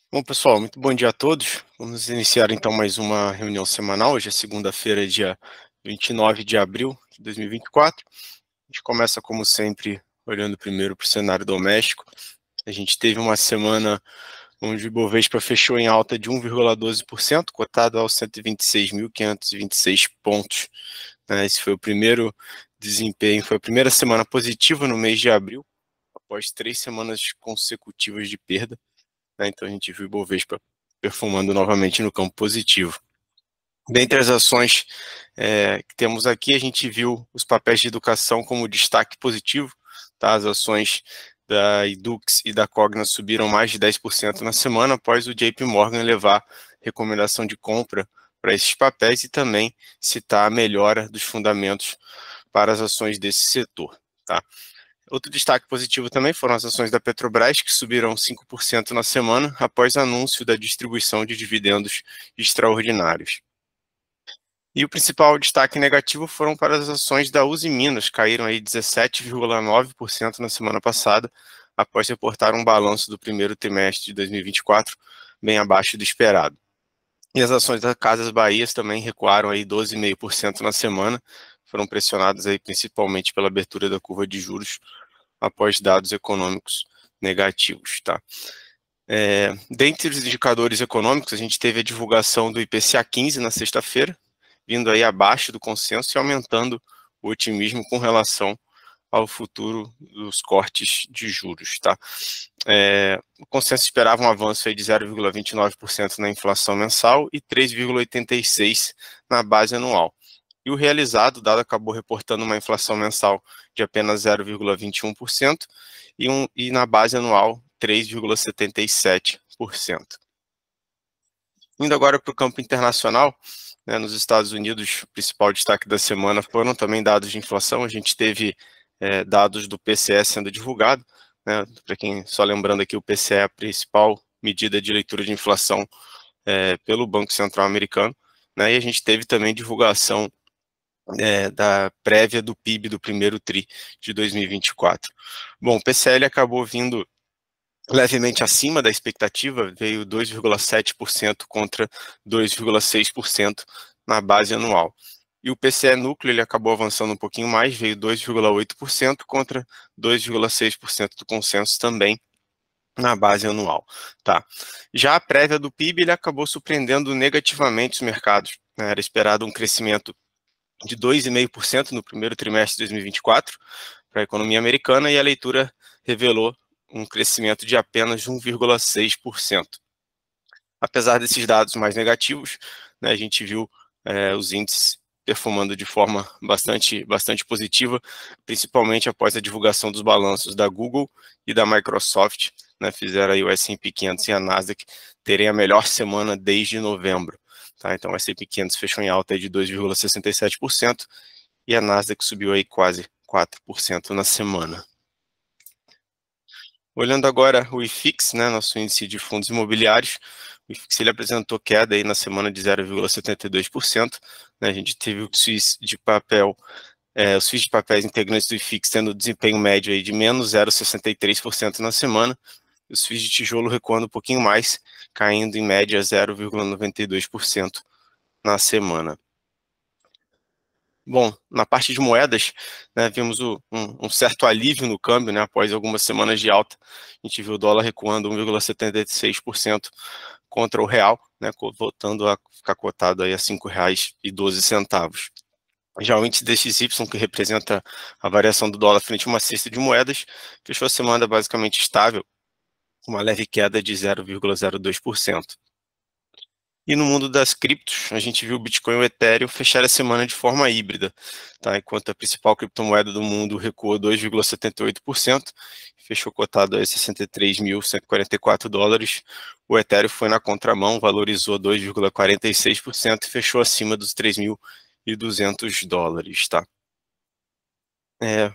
Bom, pessoal, muito bom dia a todos. Vamos iniciar então mais uma reunião semanal. Hoje é segunda-feira, dia 29 de abril de 2024. A gente começa, como sempre, olhando primeiro para o cenário doméstico. A gente teve uma semana onde o Ibovespa fechou em alta de 1,12%, cotado aos 126.526 pontos. Esse foi o primeiro desempenho, foi a primeira semana positiva no mês de abril, após 3 semanas consecutivas de perda. Então a gente viu o Ibovespa perfumando novamente no campo positivo. Dentre as ações que temos aqui, a gente viu os papéis de educação como destaque positivo. Tá? As ações da Edux e da Cogna subiram mais de 10% na semana, após o JP Morgan levar recomendação de compra para esses papéis e também citar a melhora dos fundamentos para as ações desse setor. Tá? Outro destaque positivo também foram as ações da Petrobras, que subiram 5% na semana, após anúncio da distribuição de dividendos extraordinários. E o principal destaque negativo foram para as ações da Uzi Minas, caíram aí 17,9% na semana passada, após reportar um balanço do primeiro trimestre de 2024 bem abaixo do esperado. E as ações da Casas Bahia também recuaram aí 12,5% na semana, foram pressionadas aí principalmente pela abertura da curva de juros após dados econômicos negativos, tá? Dentre os indicadores econômicos, a gente teve a divulgação do IPCA 15 na sexta-feira, vindo aí abaixo do consenso e aumentando o otimismo com relação ao futuro dos cortes de juros, tá? O consenso esperava um avanço aí de 0,29% na inflação mensal e 3,86% na base anual. E o realizado, o dado acabou reportando uma inflação mensal de apenas 0,21% e na base anual 3,77%. Indo agora para o campo internacional, nos Estados Unidos, o principal destaque da semana foram também dados de inflação. A gente teve dados do PCE sendo divulgado, para quem, só lembrando aqui, o PCE é a principal medida de leitura de inflação pelo Banco Central Americano, e a gente teve também divulgação da prévia do PIB do primeiro TRI de 2024. Bom, o PCL acabou vindo levemente acima da expectativa, veio 2,7% contra 2,6% na base anual. E o PCE núcleo ele acabou avançando um pouquinho mais, veio 2,8% contra 2,6% do consenso também na base anual. Tá? Já a prévia do PIB ele acabou surpreendendo negativamente os mercados. Era esperado um crescimento de 2,5% no primeiro trimestre de 2024 para a economia americana e a leitura revelou um crescimento de apenas 1,6%. Apesar desses dados mais negativos, a gente viu os índices performando de forma bastante positiva, principalmente após a divulgação dos balanços da Google e da Microsoft, fizeram aí o S&P 500 e a Nasdaq terem a melhor semana desde novembro. Tá? Então, o S&P 500 fechou em alta de 2,67% e a Nasdaq subiu aí quase 4% na semana. Olhando agora o IFIX, nosso índice de fundos imobiliários, o IFIX ele apresentou queda aí na semana de 0,72%. A gente teve os FIIs de papel, os FIIs de papéis integrantes do IFIX tendo desempenho médio aí de menos 0,63% na semana, os FIIs de tijolo recuando um pouquinho mais, caindo em média 0,92% na semana. Bom, na parte de moedas, vimos um certo alívio no câmbio, após algumas semanas de alta. A gente viu o dólar recuando 1,76% contra o real, voltando a ficar cotado aí a R$ 5,12. Já o índice DXY, que representa a variação do dólar frente a uma cesta de moedas, fechou a semana basicamente estável, com uma leve queda de 0,02%. E no mundo das criptos, a gente viu o Bitcoin e o Ethereum fechar a semana de forma híbrida, tá? Enquanto a principal criptomoeda do mundo recuou 2,78%, fechou cotado a $63.144, o Ethereum foi na contramão, valorizou 2,46% e fechou acima dos $3.200, tá?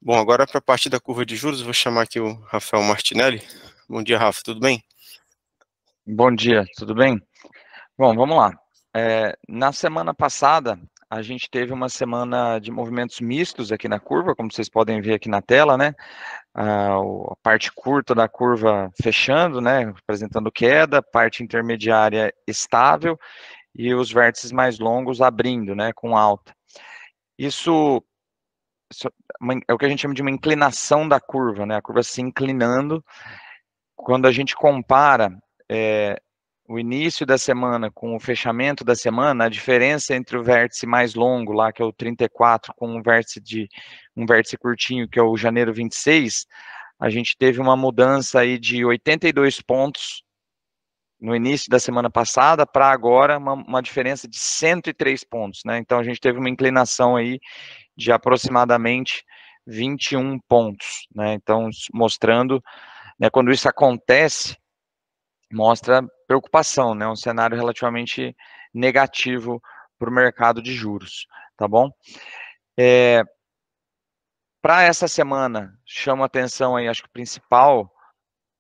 Bom, agora para a parte da curva de juros, vou chamar aqui o Rafael Martinelli. Bom dia, Rafa, tudo bem? Bom dia, tudo bem? Bom, vamos lá. Na semana passada, a gente teve uma semana de movimentos mistos aqui na curva, como vocês podem ver aqui na tela, a parte curta da curva fechando, né, apresentando queda, parte intermediária estável e os vértices mais longos abrindo, né, com alta. Isso é o que a gente chama de uma inclinação da curva, né, a curva se inclinando. Quando a gente compara o início da semana com o fechamento da semana, a diferença entre o vértice mais longo, lá que é o 34, com um vértice curtinho, que é o janeiro 26, a gente teve uma mudança aí de 82 pontos no início da semana passada para agora, uma diferença de 103 pontos, né? Então a gente teve uma inclinação aí de aproximadamente 21 pontos, né? Então, mostrando, né, quando isso acontece, mostra preocupação, né? Um cenário relativamente negativo para o mercado de juros, tá bom? Para essa semana, chama atenção aí, acho que o principal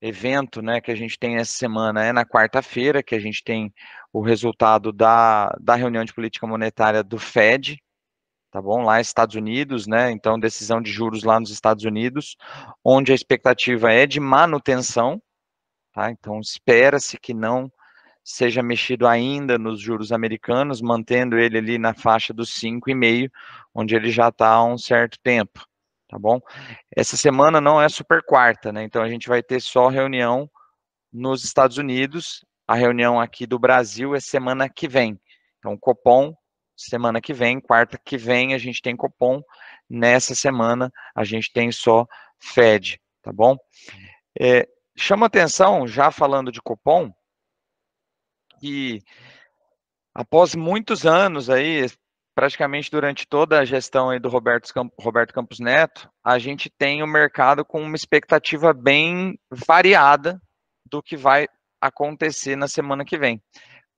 evento, né, que a gente tem essa semana é na quarta-feira, que a gente tem o resultado da reunião de política monetária do Fed, tá bom? Lá nos Estados Unidos, né? Então, decisão de juros lá nos Estados Unidos, onde a expectativa é de manutenção, tá? Então, espera-se que não seja mexido ainda nos juros americanos, mantendo ele ali na faixa dos 5,5, onde ele já está há um certo tempo, tá bom? Essa semana não é super quarta, né? Então a gente vai ter só reunião nos Estados Unidos, a reunião aqui do Brasil é semana que vem. Então, Copom, semana que vem, quarta que vem a gente tem Copom, nessa semana a gente tem só Fed, tá bom? Chama atenção, já falando de Copom, que após muitos anos aí, praticamente durante toda a gestão aí do Roberto Campos Neto, a gente tem o mercado com uma expectativa bem variada do que vai acontecer na semana que vem.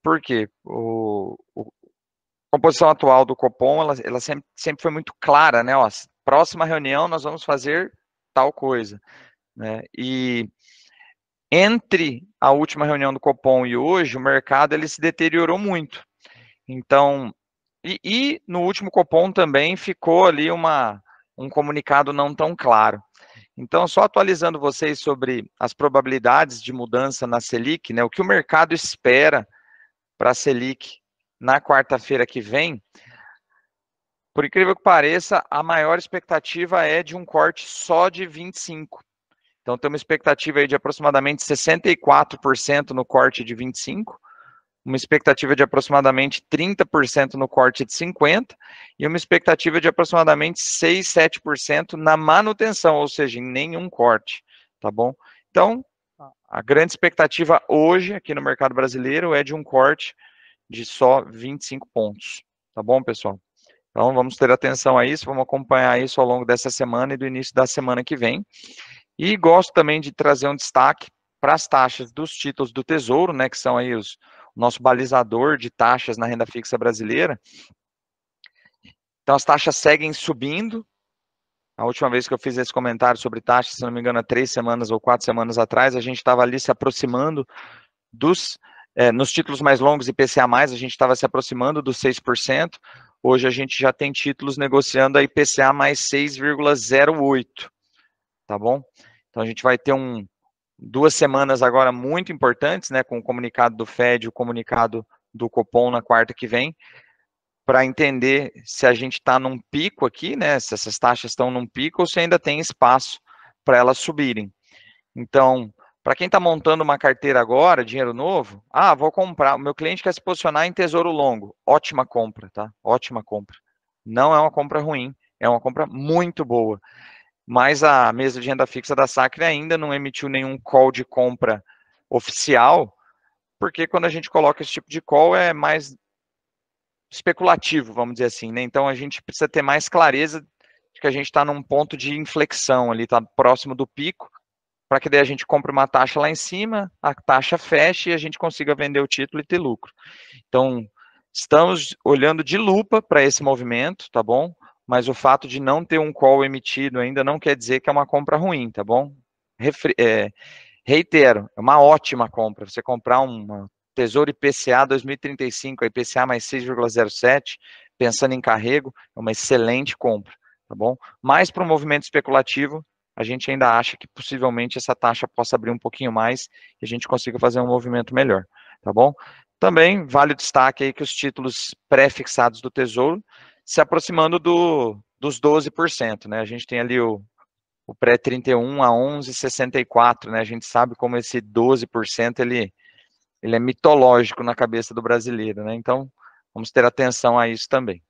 Por quê? A composição atual do Copom, ela sempre foi muito clara, né? Ó, próxima reunião nós vamos fazer tal coisa, né? E entre a última reunião do Copom e hoje, o mercado ele se deteriorou muito. Então, e no último Copom também ficou ali um comunicado não tão claro. Então, só atualizando vocês sobre as probabilidades de mudança na Selic, né, o que o mercado espera para a Selic na quarta-feira que vem, por incrível que pareça, a maior expectativa é de um corte só de 25. Então, tem uma expectativa aí de aproximadamente 64% no corte de 25%, uma expectativa de aproximadamente 30% no corte de 50% e uma expectativa de aproximadamente 6, 7% na manutenção, ou seja, em nenhum corte, tá bom? Então, a grande expectativa hoje aqui no mercado brasileiro é de um corte de só 25 pontos, tá bom, pessoal? Então, vamos ter atenção a isso, vamos acompanhar isso ao longo dessa semana e do início da semana que vem. E gosto também de trazer um destaque para as taxas dos títulos do Tesouro, né, que são aí o nosso balizador de taxas na renda fixa brasileira. Então, as taxas seguem subindo. A última vez que eu fiz esse comentário sobre taxas, se não me engano, há 3 semanas ou 4 semanas atrás, a gente estava ali se aproximando nos títulos mais longos IPCA+, a gente estava se aproximando dos 6%. Hoje a gente já tem títulos negociando a IPCA mais 6,08%, tá bom? Então, a gente vai ter 2 semanas agora muito importantes, né, com o comunicado do Fed e o comunicado do Copom na quarta que vem, para entender se a gente está num pico aqui, né, se essas taxas estão num pico ou se ainda tem espaço para elas subirem. Então, para quem está montando uma carteira agora, dinheiro novo, vou comprar, o meu cliente quer se posicionar em tesouro longo, ótima compra, tá? Ótima compra. Não é uma compra ruim, é uma compra muito boa. Mas a mesa de renda fixa da Sacre ainda não emitiu nenhum call de compra oficial, porque quando a gente coloca esse tipo de call é mais especulativo, vamos dizer assim, né? Então a gente precisa ter mais clareza de que a gente está num ponto de inflexão ali, está próximo do pico, para que daí a gente compre uma taxa lá em cima, a taxa feche e a gente consiga vender o título e ter lucro. Então, estamos olhando de lupa para esse movimento, tá bom? Mas o fato de não ter um call emitido ainda não quer dizer que é uma compra ruim, tá bom? Reitero, é uma ótima compra. Você comprar uma Tesouro IPCA 2035, a IPCA mais 6,07, pensando em carrego, é uma excelente compra, tá bom? Mas para um movimento especulativo, a gente ainda acha que possivelmente essa taxa possa abrir um pouquinho mais e a gente consiga fazer um movimento melhor, tá bom? Também vale o destaque aí que os títulos pré-fixados do Tesouro se aproximando dos 12%, né? A gente tem ali o pré-31 a 11,64, né? A gente sabe como esse 12% ele é mitológico na cabeça do brasileiro, né? Então, vamos ter atenção a isso também.